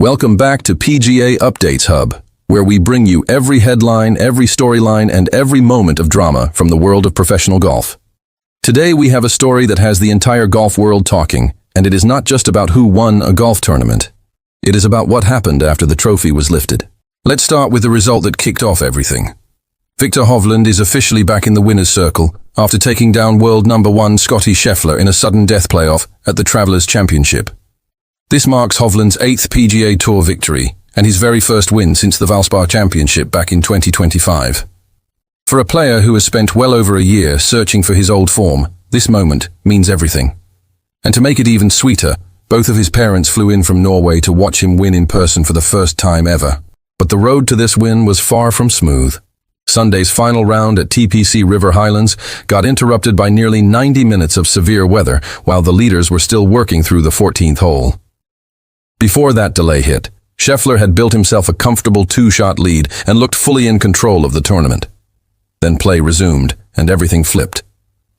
Welcome back to PGA Updates Hub, where we bring you every headline, every storyline, and every moment of drama from the world of professional golf. Today we have a story that has the entire golf world talking, and it is not just about who won a golf tournament. It is about what happened after the trophy was lifted. Let's start with the result that kicked off everything. Viktor Hovland is officially back in the winner's circle after taking down world number 1 Scottie Scheffler in a sudden death playoff at the Travelers Championship. This marks Hovland's 8th PGA Tour victory and his very first win since the Valspar Championship back in 2025. For a player who has spent well over a year searching for his old form, this moment means everything. And to make it even sweeter, both of his parents flew in from Norway to watch him win in person for the first time ever. But the road to this win was far from smooth. Sunday's final round at TPC River Highlands got interrupted by nearly 90 minutes of severe weather while the leaders were still working through the 14th hole. Before that delay hit, Scheffler had built himself a comfortable 2-shot lead and looked fully in control of the tournament. Then play resumed, and everything flipped.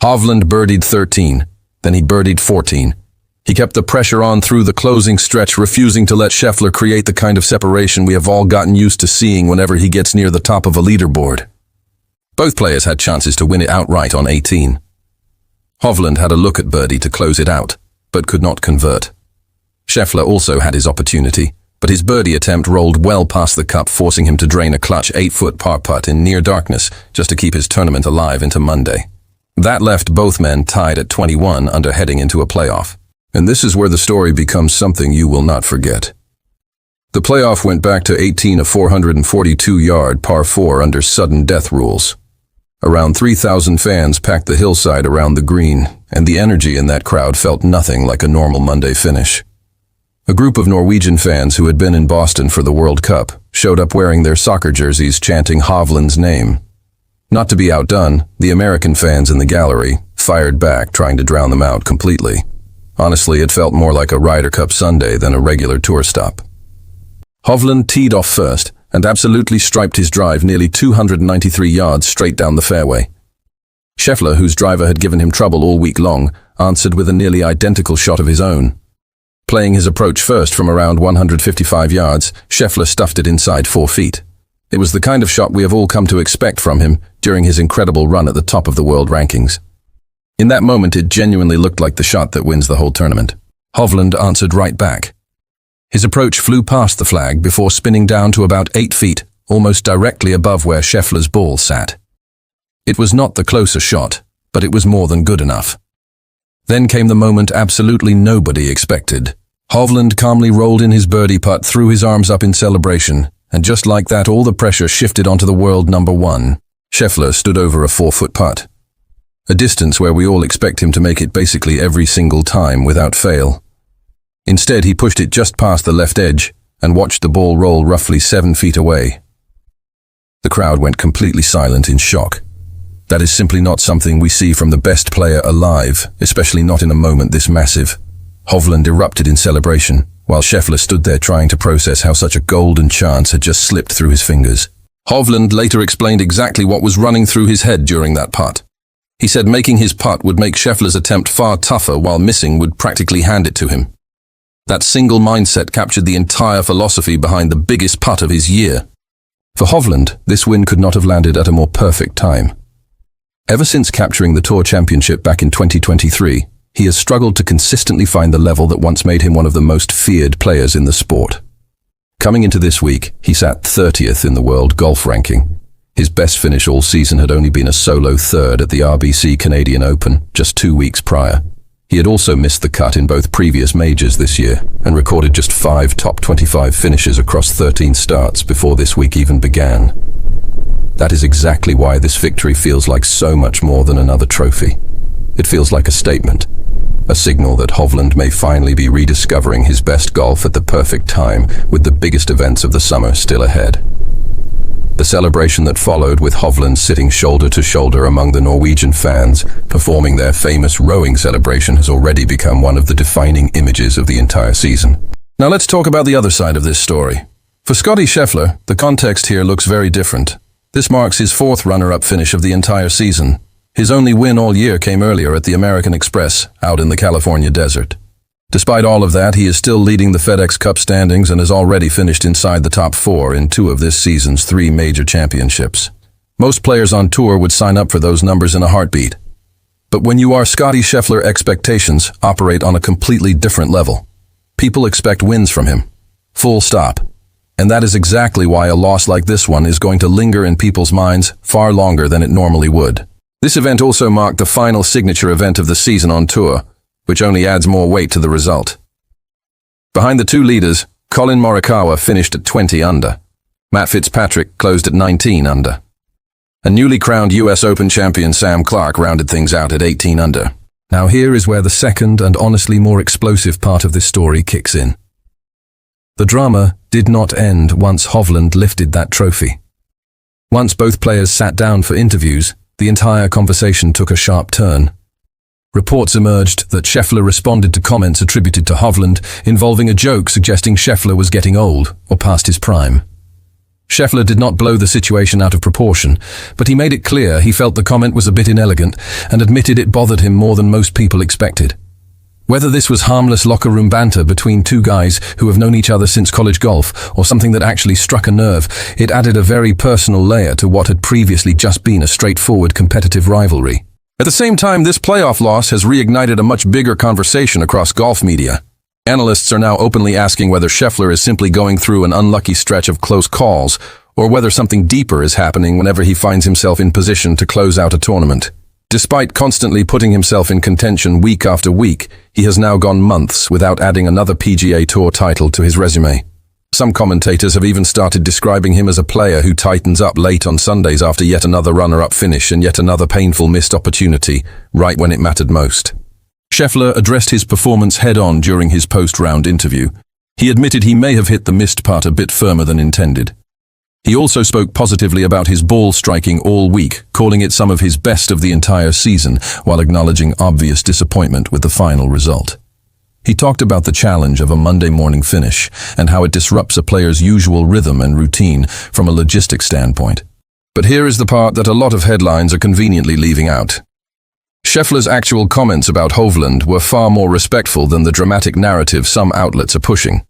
Hovland birdied 13, then he birdied 14. He kept the pressure on through the closing stretch, refusing to let Scheffler create the kind of separation we have all gotten used to seeing whenever he gets near the top of a leaderboard. Both players had chances to win it outright on 18. Hovland had a look at birdie to close it out, but could not convert. Scheffler also had his opportunity, but his birdie attempt rolled well past the cup, forcing him to drain a clutch 8-foot par putt in near darkness just to keep his tournament alive into Monday. That left both men tied at 21 under heading into a playoff. And this is where the story becomes something you will not forget. The playoff went back to 18, a 442-yard par 4 under sudden death rules. Around 3,000 fans packed the hillside around the green, and the energy in that crowd felt nothing like a normal Monday finish. A group of Norwegian fans who had been in Boston for the World Cup showed up wearing their soccer jerseys chanting Hovland's name. Not to be outdone, the American fans in the gallery fired back, trying to drown them out completely. Honestly, it felt more like a Ryder Cup Sunday than a regular tour stop. Hovland teed off first and absolutely striped his drive nearly 293 yards straight down the fairway. Scheffler, whose driver had given him trouble all week long, answered with a nearly identical shot of his own. Playing his approach first from around 155 yards, Scheffler stuffed it inside 4 feet. It was the kind of shot we have all come to expect from him during his incredible run at the top of the world rankings. In that moment, it genuinely looked like the shot that wins the whole tournament. Hovland answered right back. His approach flew past the flag before spinning down to about 8 feet, almost directly above where Scheffler's ball sat. It was not the closer shot, but it was more than good enough. Then came the moment absolutely nobody expected. Hovland calmly rolled in his birdie putt, threw his arms up in celebration, and just like that, all the pressure shifted onto the world number 1. Scheffler stood over a 4-foot putt. A distance where we all expect him to make it basically every single time without fail. Instead, he pushed it just past the left edge and watched the ball roll roughly 7 feet away. The crowd went completely silent in shock. That is simply not something we see from the best player alive, especially not in a moment this massive. Hovland erupted in celebration, while Scheffler stood there trying to process how such a golden chance had just slipped through his fingers. Hovland later explained exactly what was running through his head during that putt. He said making his putt would make Scheffler's attempt far tougher, while missing would practically hand it to him. That single mindset captured the entire philosophy behind the biggest putt of his year. For Hovland, this win could not have landed at a more perfect time. Ever since capturing the Tour Championship back in 2023, he has struggled to consistently find the level that once made him one of the most feared players in the sport. Coming into this week, he sat 30th in the world golf ranking. His best finish all season had only been a solo 3rd at the RBC Canadian Open just 2 weeks prior. He had also missed the cut in both previous majors this year and recorded just 5 top 25 finishes across 13 starts before this week even began. That is exactly why this victory feels like so much more than another trophy. It feels like a statement, a signal that Hovland may finally be rediscovering his best golf at the perfect time, with the biggest events of the summer still ahead. The celebration that followed, with Hovland sitting shoulder to shoulder among the Norwegian fans, performing their famous rowing celebration, has already become one of the defining images of the entire season. Now let's talk about the other side of this story. For Scottie Scheffler, the context here looks very different. This marks his 4th runner-up finish of the entire season. His only win all year came earlier at the American Express, out in the California desert. Despite all of that, he is still leading the FedEx Cup standings and has already finished inside the top 4 in 2 of this season's 3 major championships. Most players on tour would sign up for those numbers in a heartbeat. But when you are Scottie Scheffler, expectations operate on a completely different level. People expect wins from him. Full stop. And that is exactly why a loss like this one is going to linger in people's minds far longer than it normally would. This event also marked the final signature event of the season on tour, which only adds more weight to the result. Behind the 2 leaders, Collin Morikawa finished at 20 under. Matt Fitzpatrick closed at 19 under. And newly crowned US Open champion Sam Clark rounded things out at 18 under. Now here is where the second and honestly more explosive part of this story kicks in. The drama did not end once Hovland lifted that trophy. Once both players sat down for interviews, the entire conversation took a sharp turn. Reports emerged that Scheffler responded to comments attributed to Hovland involving a joke suggesting Scheffler was getting old or past his prime. Scheffler did not blow the situation out of proportion, but he made it clear he felt the comment was a bit inelegant and admitted it bothered him more than most people expected. Whether this was harmless locker room banter between 2 guys who have known each other since college golf or something that actually struck a nerve, it added a very personal layer to what had previously just been a straightforward competitive rivalry. At the same time, this playoff loss has reignited a much bigger conversation across golf media. Analysts are now openly asking whether Scheffler is simply going through an unlucky stretch of close calls, or whether something deeper is happening whenever he finds himself in position to close out a tournament. Despite constantly putting himself in contention week after week, he has now gone months without adding another PGA Tour title to his resume. Some commentators have even started describing him as a player who tightens up late on Sundays after yet another runner-up finish and yet another painful missed opportunity, right when it mattered most. Scheffler addressed his performance head-on during his post-round interview. He admitted he may have hit the missed putt a bit firmer than intended. He also spoke positively about his ball striking all week, calling it some of his best of the entire season, while acknowledging obvious disappointment with the final result. He talked about the challenge of a Monday morning finish and how it disrupts a player's usual rhythm and routine from a logistic standpoint. But here is the part that a lot of headlines are conveniently leaving out. Scheffler's actual comments about Hovland were far more respectful than the dramatic narrative some outlets are pushing.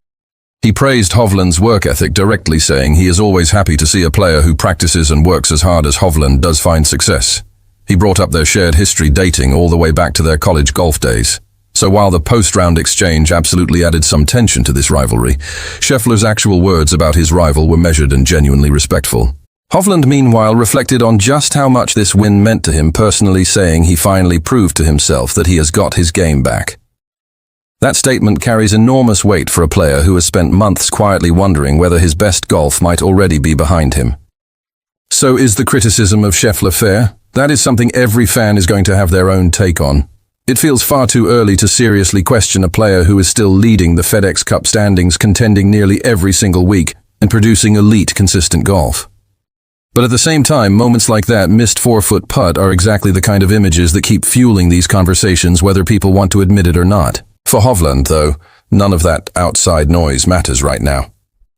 He praised Hovland's work ethic, directly saying he is always happy to see a player who practices and works as hard as Hovland does find success. He brought up their shared history dating all the way back to their college golf days. So while the post-round exchange absolutely added some tension to this rivalry, Scheffler's actual words about his rival were measured and genuinely respectful. Hovland, meanwhile, reflected on just how much this win meant to him personally, saying he finally proved to himself that he has got his game back. That statement carries enormous weight for a player who has spent months quietly wondering whether his best golf might already be behind him. So is the criticism of Scheffler fair? That is something every fan is going to have their own take on. It feels far too early to seriously question a player who is still leading the FedEx Cup standings, contending nearly every single week and producing elite, consistent golf. But at the same time, moments like that missed 4-foot putt are exactly the kind of images that keep fueling these conversations, whether people want to admit it or not. For Hovland, though, none of that outside noise matters right now.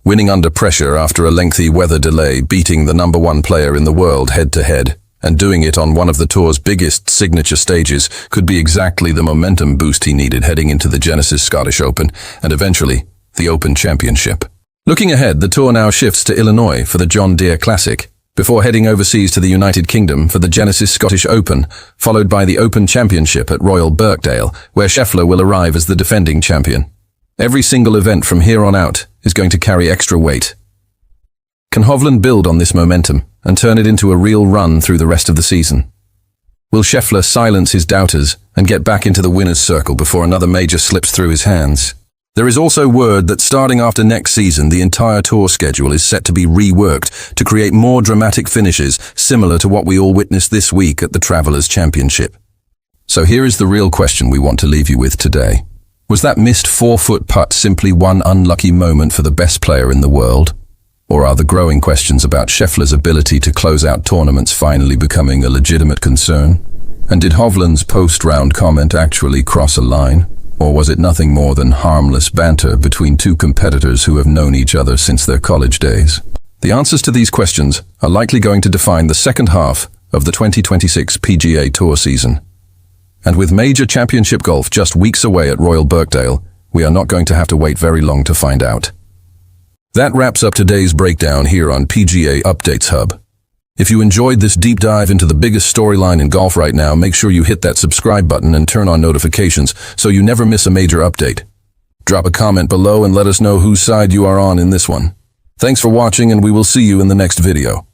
Winning under pressure after a lengthy weather delay, beating the #1 player in the world head-to-head, and doing it on one of the tour's biggest signature stages could be exactly the momentum boost he needed heading into the Genesis Scottish Open and eventually the Open Championship. Looking ahead, the tour now shifts to Illinois for the John Deere Classic, before heading overseas to the United Kingdom for the Genesis Scottish Open, followed by the Open Championship at Royal Birkdale, where Scheffler will arrive as the defending champion. Every single event from here on out is going to carry extra weight. Can Hovland build on this momentum and turn it into a real run through the rest of the season? Will Scheffler silence his doubters and get back into the winner's circle before another major slips through his hands? There is also word that starting after next season, the entire tour schedule is set to be reworked to create more dramatic finishes similar to what we all witnessed this week at the Travelers' Championship. So here is the real question we want to leave you with today. Was that missed 4-foot putt simply one unlucky moment for the best player in the world? Or are the growing questions about Scheffler's ability to close out tournaments finally becoming a legitimate concern? And did Hovland's post-round comment actually cross a line? Or was it nothing more than harmless banter between 2 competitors who have known each other since their college days? The answers to these questions are likely going to define the second half of the 2026 PGA Tour season. And with major championship golf just weeks away at Royal Birkdale, We are not going to have to wait very long to find out. That wraps up today's breakdown here on PGA Updates Hub. If you enjoyed this deep dive into the biggest storyline in golf right now, make sure you hit that subscribe button and turn on notifications so you never miss a major update. Drop a comment below and let us know whose side you are on in this one. Thanks for watching, and we will see you in the next video.